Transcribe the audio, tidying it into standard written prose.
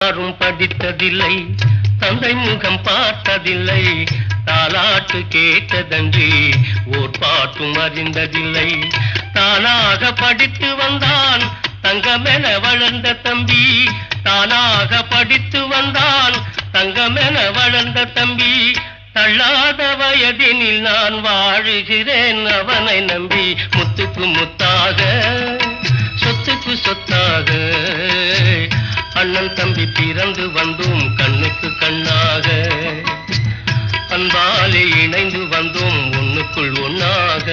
யாரும் படித்ததில்லை, தந்தை முகம் பார்த்ததில்லை, தாலாட்டு கேட்டதன்றி ஓர் பாட்டும் அறிந்ததில்லை. தானாக படித்து வந்தான் தங்கமென வளர்ந்த தம்பி, தானாக படித்து வந்தான் தங்கமென வளர்ந்த தம்பி. தள்ளாத வயதினில் நான் வாழுகிறேன் அவனை நம்பி. முத்துக்கு முத்தாக, சொத்துக்கு சொத்தாக, அண்ணன் தம்பி பிறந்து வந்தோம் கண்ணுக்கு கண்ணாக. அன்பாலே இணைந்து வந்தோம் ஒண்ணுக்குள் ஒண்ணாக.